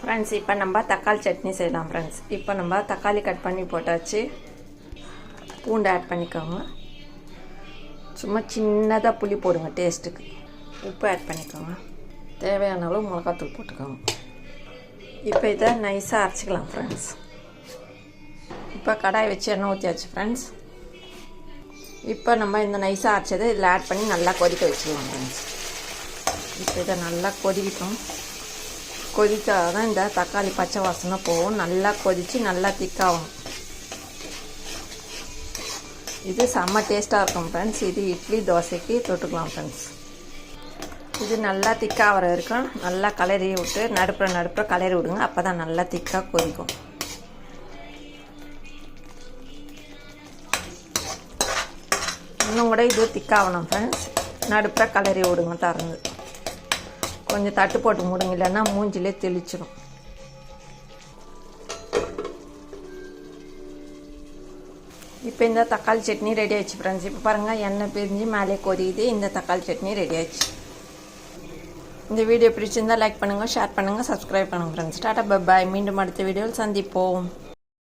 Friends, இப்போ நம்ம தக்காளி சட்னி செய்யலாம். ஃப்ரெண்ட்ஸ், இப்போ நம்ம தக்காளி கட் பண்ணி போட்டாச்சு. பூண்டு ஆட் பண்ணிக்கோங்க. சும்மா சின்னதாக புளி போடுங்க டேஸ்ட்டுக்கு. உப்பு ஆட் பண்ணிக்கோங்க. தேவையான அளவு மிளகாத்தூள் போட்டுக்கோங்க. இப்போ இதை நைஸாக அரைச்சிக்கலாம். ஃப்ரெண்ட்ஸ், இப்போ கடாய் வச்சு எண்ணெய் ஊற்றியாச்சு. ஃப்ரெண்ட்ஸ், இப்போ நம்ம இந்த நைஸாக அரைச்சதை இதில் ஆட் பண்ணி நல்லா கொதிக்க வச்சுக்கலாம். ஃப்ரெண்ட்ஸ், இப்போ இதை நல்லா கொதிக்கட்டும். கொதிக்காக தான் இந்த தக்காளி பச்சை வாசனை போகும். நல்லா கொதித்து நல்லா திக்காகும். இது செம்ம டேஸ்ட்டாக இருக்கும். ஃப்ரெண்ட்ஸ், இது இட்லி தோசைக்கு தொட்டுக்கலாம். ஃப்ரெண்ட்ஸ், இது நல்லா திக்காக வர வரைக்கும் நல்லா கலரி விட்டு நடுப்புற கலரி விடுங்க. அப்போ தான் நல்லா திக்காக கொதிக்கும். இன்னும் கூட இது திக்காகணும். ஃப்ரெண்ட்ஸ், நடுப்புற கலரி விடுங்க. திறந்து கொஞ்சம் தட்டு போட்டு மூடுங்க, இல்லைன்னா மூஞ்சிலே தெளிச்சிடும். இப்போ இந்த தக்காளி சட்னி ரெடி ஆயிடுச்சு. ஃப்ரெண்ட்ஸ், இப்போ பாருங்கள், எண்ணெய் பிரிஞ்சு மேலே கொதியுது. இந்த தக்காளி சட்னி ரெடி ஆயிடுச்சு. இந்த வீடியோ பிடிச்சிருந்தால் லைக் பண்ணுங்கள், ஷேர் பண்ணுங்கள், சப்ஸ்கிரைப் பண்ணுங்கள். Friends, Tata, bye bye. மீண்டும் அடுத்த வீடியோவில் சந்திப்போம்.